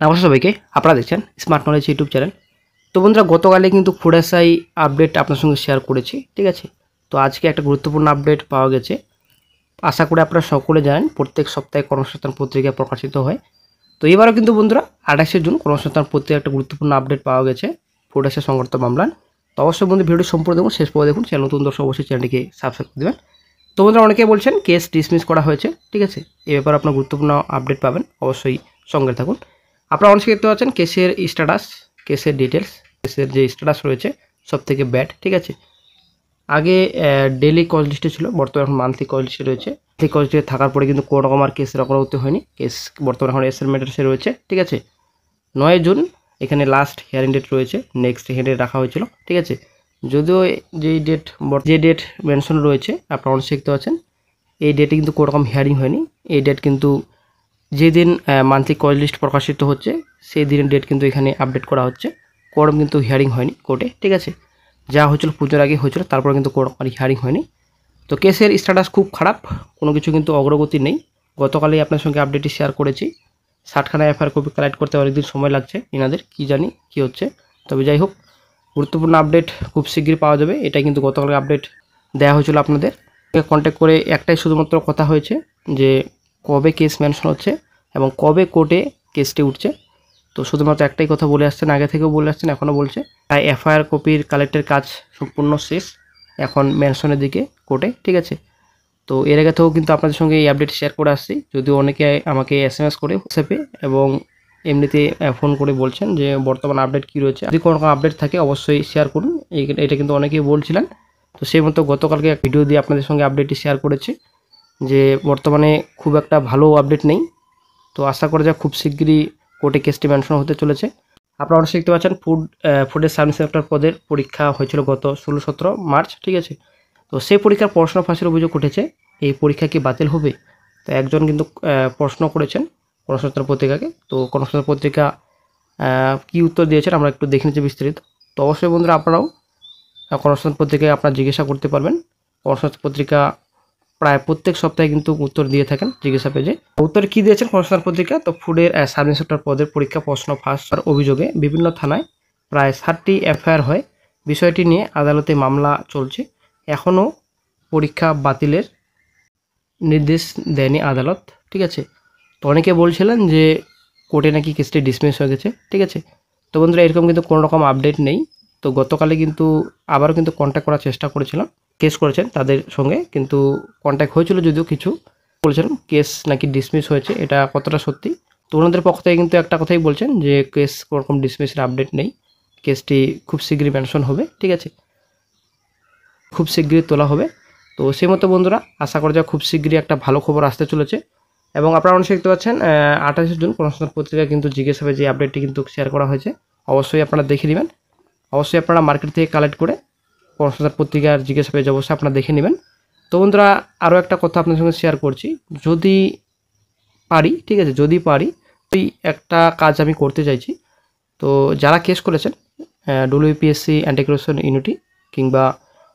নমস্কার সবাইকে, আপনারা দেখছেন স্মার্ট নলেজ ইউটিউব চ্যানেল। তো বন্ধুরা, গতকালে কিন্তু ফুড এসআই আপডেট আপনার সঙ্গে শেয়ার করেছি, ঠিক আছে। তো আজকে একটা গুরুত্বপূর্ণ আপডেট পাওয়া গেছে। আশা করি আপনারা সকলে জানেন প্রত্যেক সপ্তাহে কর্মসংস্থান পত্রিকা প্রকাশিত হয়। তো এবারও কিন্তু বন্ধুরা 28শে জুন কর্মসংস্থান পত্রিকা একটা গুরুত্বপূর্ণ আপডেট পাওয়া গেছে ফুড এসআই সংক্রান্ত মামলায়। তো অবশ্যই বন্ধু ভিডিওটি সম্পূর্ণ দেখুন, শেষ পর্যন্ত দেখুন। চ্যানেল নতুন দর্শক অবশ্যই চ্যানেলটিকে সাবস্ক্রাইব করে দেবেন। তো বন্ধুরা, অনেকে বলছেন কেস ডিসমিস করা হয়েছে, ঠিক আছে। এই ব্যাপারে আপনার গুরুত্বপূর্ণ আপডেট পাবেন, অবশ্যই সঙ্গে থাকুন। আপনারা অনেকে দেখতে পাচ্ছেন কেসের স্ট্যাটাস, কেসের ডিটেলস, কেসের যে স্ট্যাটাস রয়েছে সব থেকে ব্যাড, ঠিক আছে। আগে ডেইলি কল লিস্টে ছিল, বর্তমানে এখন মান্থলি কল লিস্টে রয়েছে। মান্থলি কল লিস্টে থাকার পরে কিন্তু কোনো রকম আর কেসের অগ্রগতি হয়নি। কেস বর্তমানে এখন এসএল ম্যাটার্সে রয়েছে, ঠিক আছে। 9 জুন এখানে লাস্ট হিয়ারিং ডেট রয়েছে, নেক্সট হিয়ারিং ডেট রাখা হয়েছিল, ঠিক আছে। যদিও যে ডেট মেনশন রয়েছে আপনারা অনেকে দেখতে পাচ্ছেন, এই ডেটে কিন্তু কোনো রকম হিয়ারিং হয়নি। এই ডেট কিন্তু যেদিন মান্থলি কল লিস্ট প্রকাশিত হচ্ছে সেই দিনের ডেট কিন্তু এখানে আপডেট করা হচ্ছে। কোরম কিন্তু হিয়ারিং হয়নি কোর্টে, ঠিক আছে। যা হয়েছিল পুজোর আগে হয়েছিল, তারপরে কিন্তু কোরম আর হিয়ারিং হয়নি। তো কেসের স্ট্যাটাস খুব খারাপ, কোনো কিছু কিন্তু অগ্রগতি নেই। গতকালই আপনার সঙ্গে আপডেটটি শেয়ার করেছি। 60খানা এফআইআর কপি কালেক্ট করতে অনেকদিন সময় লাগছে এনাদের, কী জানি কী হচ্ছে। তবে যাই হোক, গুরুত্বপূর্ণ আপডেট খুব শীঘ্রই পাওয়া যাবে। এটাই কিন্তু গতকাল আপডেট দেওয়া হয়েছিল আপনাদের। কন্ট্যাক্ট করে একটাই শুধুমাত্র কথা হয়েছে যে কবে কেস মেনশন হচ্ছে এবং কবে কোর্টে কেসটি উঠছে। তো শুধুমাত্র একটাই কথা বলে আসছেন, আগে থেকেও বলে আসছেন, এখনও বলছে। তাই এফআইআর কপির কালেক্টের কাজ সম্পূর্ণ শেষ, এখন মেনশনের দিকে কোর্টে, ঠিক আছে। তো এর আগে থেকেও কিন্তু আপনাদের সঙ্গে এই আপডেট শেয়ার করে আসছি, যদিও অনেকে আমাকে এসএমএস করে হোয়াটসঅ্যাপে এবং এমনিতে ফোন করে বলছেন যে বর্তমান আপডেট কী রয়েছে। যদি কোনো রকম আপডেট থাকে অবশ্যই শেয়ার করুন, এটা কিন্তু অনেকেই বলছিলেন। তো সেই মতো গতকালকে এক ভিডিও দিয়ে আপনাদের সঙ্গে আপডেটটি শেয়ার করেছি যে বর্তমানে খুব একটা ভালো আপডেট নেই। তো আশা করা যায় খুব শিগগিরই কোর্টে কেসটি মেনশন হতে চলেছে। আপনারা অবশ্যই দেখতে পাচ্ছেন ফুডের সাব ইন্সপেক্টর পদের পরীক্ষা হয়েছিল গত 16-17 মার্চ, ঠিক আছে। তো সেই পরীক্ষার প্রশ্ন ফাঁসের অভিযোগ উঠেছে, এই পরীক্ষা কি বাতিল হবে। তো একজন কিন্তু প্রশ্ন করেছেন কর্মসংস্থান পত্রিকাকে। তো কর্মসংস্থান পত্রিকা কী উত্তর দিয়েছেন আমরা একটু দেখে নিচ্ছি বিস্তারিত। তো অবশ্যই বন্ধুরা, আপনারাও কর্মসংস্থান পত্রিকায় আপনারা জিজ্ঞাসা করতে পারবেন। কর্মসংস্থান পত্রিকা প্রায় প্রত্যেক সপ্তাহে কিন্তু উত্তর দিয়ে থাকেন জিজ্ঞাসা পেজে। উত্তরে কী দিয়েছেন কর্মসংস্থান পত্রিকা, তো ফুডের সাব ইন্সপেক্টর পদের পরীক্ষা প্রশ্ন ফাঁস অভিযোগে বিভিন্ন থানায় প্রায় 60টি এফআইআর হয়। বিষয়টি নিয়ে আদালতে মামলা চলছে। এখনও পরীক্ষা বাতিলের নির্দেশ দেয়নি আদালত, ঠিক আছে। তো অনেকে বলছিলেন যে কোর্টে নাকি কেসটি ডিসমিস হয়ে গেছে, ঠিক আছে। তো বন্ধুরা, এরকম কিন্তু কোনো রকম আপডেট নেই। তো গতকালে কিন্তু আবারও কিন্তু কন্ট্যাক্ট করার চেষ্টা করেছিলাম, কেস করেছেন তাদের সঙ্গে, কিন্তু কন্ট্যাক্ট হয়েছিল যদিও কিছু বলছেন কেস নাকি ডিসমিস হয়েছে, এটা কতটা সত্যি। তো ওনাদের পক্ষ থেকে কিন্তু একটা কথাই বলছেন যে কেস কোনো রকম ডিসমিসের আপডেট নেই, কেসটি খুব শীঘ্রই মেনশন হবে, ঠিক আছে, খুব শীঘ্রই তোলা হবে। তো সেই মতো বন্ধুরা, আশা করা যায় খুব শীঘ্রই একটা ভালো খবর আসতে চলেছে। এবং আপনারা অনেক দেখতে পাচ্ছেন 28শে জুন কর্মসংস্থান পত্রিকা কিন্তু জিজ্ঞাসা যে আপডেটটি কিন্তু শেয়ার করা হয়েছে, অবশ্যই আপনারা দেখে নেবেন। অবশ্যই আপনারা মার্কেট থেকে কালেক্ট করে কর্মসংস্থান পত্রিকার জিজ্ঞাসা পেজ অবশ্যই আপনারা দেখে নেবেন। তো বন্ধুরা, আরও একটা কথা আপনার সঙ্গে শেয়ার করছি, যদি পারি, ঠিক আছে, যদি পারি ওই একটা কাজ আমি করতে চাইছি। তো যারা কেস করেছেন ডব্লিউপিএসসি অ্যান্টি করাপশন ইউনিটি কিংবা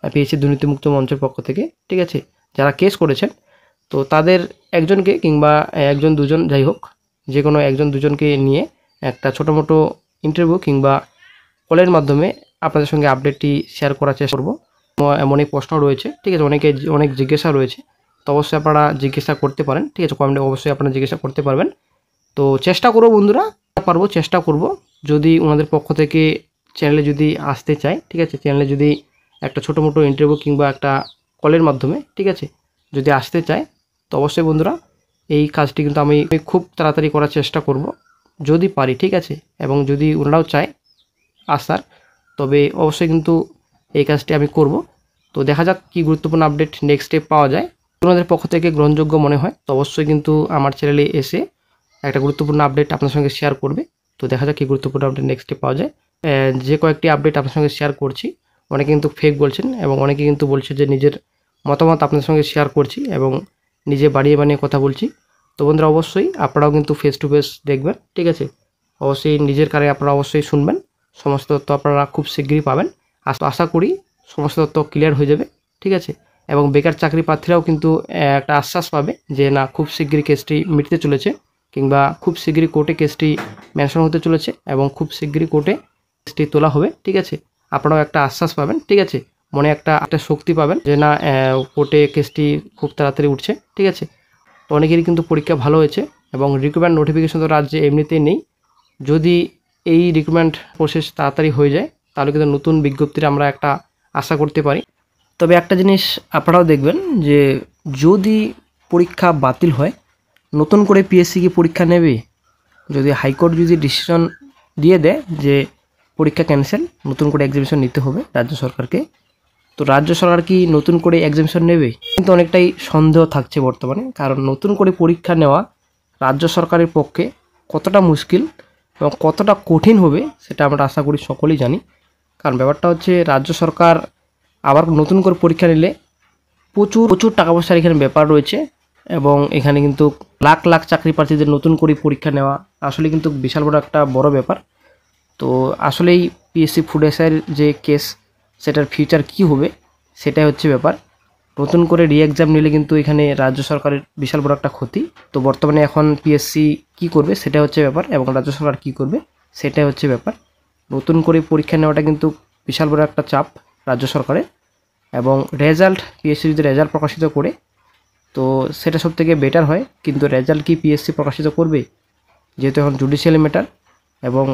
পিএসসি দুর্নীতিমুক্ত মঞ্চের পক্ষ থেকে, ঠিক আছে, যারা কেস করেছেন, তো তাদের একজনকে কিংবা একজন দুজন, যাই হোক, যে কোনো একজন দুজনকে নিয়ে একটা ছোটো মোটো ইন্টারভিউ কিংবা কলের মাধ্যমে আপনাদের সঙ্গে আপডেটটি শেয়ার করার চেষ্টা করবো। অনেক প্রশ্ন রয়েছে, ঠিক আছে, অনেক জিজ্ঞাসা রয়েছে। তো অবশ্যই আপনারা জিজ্ঞাসা করতে পারেন, ঠিক আছে, কমেন্টে অবশ্যই আপনারা জিজ্ঞাসা করতে পারবেন। তো চেষ্টা করবো বন্ধুরা, চেষ্টা করব যদি ওনাদের পক্ষ থেকে চ্যানেলে যদি আসতে চায়, ঠিক আছে, চ্যানেলে যদি একটা ছোটো মোটো ইন্টারভিউ কিংবা একটা কলের মাধ্যমে, ঠিক আছে, যদি আসতে চায়, তো অবশ্যই বন্ধুরা এই কাজটি কিন্তু আমি খুব তাড়াতাড়ি করার চেষ্টা করব যদি পারি, ঠিক আছে। এবং যদি ওনারাও চায় আসার, তবে অবশ্যই কিন্তু এই কাজটি আমি করব। তো দেখা যাক কী গুরুত্বপূর্ণ আপডেট নেক্সট স্টেপ পাওয়া যায়। ওনাদের পক্ষ থেকে গ্রহণযোগ্য মনে হয় তো অবশ্যই কিন্তু আমার চ্যানেলে এসে একটা গুরুত্বপূর্ণ আপডেট আপনার সঙ্গে শেয়ার করবে। তো দেখা যাক কী গুরুত্বপূর্ণ আপডেট নেক্সট স্টেপ পাওয়া যায়। যে কয়েকটি আপডেট আপনার সঙ্গে শেয়ার করছি, অনেকে কিন্তু ফেক বলছেন এবং অনেকে কিন্তু বলছে যে নিজের মতামত আপনাদের সঙ্গে শেয়ার করছি এবং নিজে বানিয়ে বানিয়ে কথা বলছি। তো বন্ধুরা, অবশ্যই আপনারাও কিন্তু ফেস টু ফেস দেখবেন, ঠিক আছে, অবশ্যই নিজের কানে আপনারা অবশ্যই শুনবেন। সমস্ত তথ্য আপনারা খুব শীঘ্রই পাবেন। আশা করি সমস্ত তথ্য ক্লিয়ার হয়ে যাবে, ঠিক আছে। এবং বেকার চাকরি প্রার্থীরাও কিন্তু একটা আশ্বাস পাবে যে না, খুব শীঘ্রই কেসটি মিটতে চলেছে কিংবা খুব শীঘ্রই কোর্টে কেসটি মেনশন হতে চলেছে এবং খুব শীঘ্রই কোর্টে কেসটি তোলা হবে। ঠিক আছে, আপনারাও একটা আশ্বাস পাবেন। ঠিক আছে, মনে একটা শক্তি পাবেন যে না কোর্টে কেসটি খুব তাড়াতাড়ি উঠছে। ঠিক আছে, তো অনেকেরই কিন্তু পরীক্ষা ভালো হয়েছে এবং রিক্রুটমেন্ট নোটিফিকেশন তো রাজ্যে এমনিতেই নেই। যদি এই রিক্রুটমেন্ট প্রসেস তাড়াতাড়ি হয়ে যায় তাহলে কিন্তু নতুন বিজ্ঞপ্তির আমরা একটা আশা করতে পারি। তবে একটা জিনিস আপনারাও দেখবেন যে যদি পরীক্ষা বাতিল হয় নতুন করে পিএসসি কি পরীক্ষা নেবে? যদি হাইকোর্ট যদি ডিসিশন দিয়ে দেয় যে পরীক্ষা ক্যান্সেল, নতুন করে এক্সামিনেশন নিতে হবে রাজ্য সরকারকে, তো রাজ্য সরকার কি নতুন করে এক্সামিনেশন নেবে? কিন্তু অনেকটাই সন্দেহ থাকছে বর্তমানে, কারণ নতুন করে পরীক্ষা নেওয়া রাজ্য সরকারের পক্ষে কতটা মুশকিল এবং কতটা কঠিন হবে সেটা আমরা আশা করি সকলেই জানি। কারণ ব্যাপারটা হচ্ছে রাজ্য সরকার আবার নতুন করে পরীক্ষা নিলে প্রচুর প্রচুর টাকা পয়সার এখানে ব্যাপার রয়েছে এবং এখানে কিন্তু লাখ লাখ চাকরি প্রার্থীদের নতুন করে পরীক্ষা নেওয়া আসলে কিন্তু বিশাল বড় একটা বড় ব্যাপার। তো আসলেই পিএসসি ফুড এসআইয়ের যে কেস সেটার ফিউচার কি হবে সেটাই হচ্ছে ব্যাপার। নতুন করে এক্সাম নিলে কিন্তু এখানে রাজ্য সরকারের বিশাল বড় একটা ক্ষতি। তো বর্তমানে এখন পিএসসি কি করবে সেটা হচ্ছে ব্যাপার এবং রাজ্য সরকার কি করবে সেটাই হচ্ছে ব্যাপার। নতুন করে পরীক্ষা নেওয়াটা কিন্তু বিশাল বড় একটা চাপ রাজ্য সরকারের। এবং রেজাল্ট পিএসসি যদি রেজাল্ট প্রকাশিত করে তো সেটা সব থেকে বেটার হয়, কিন্তু রেজাল্ট কি পিএসসি প্রকাশিত করবে? যেহেতু এখন জুডিশিয়াল ম্যাটার এবং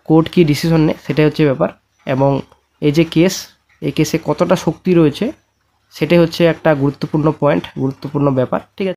কোর্ট কি ডিসিশন নেয় সেটাই হচ্ছে ব্যাপার। এবং এই যে কেস, এই কেসে কতটা শক্তি রয়েছে সেটাই হচ্ছে একটা গুরুত্বপূর্ণ পয়েন্ট, গুরুত্বপূর্ণ ব্যাপার। ঠিক আছে।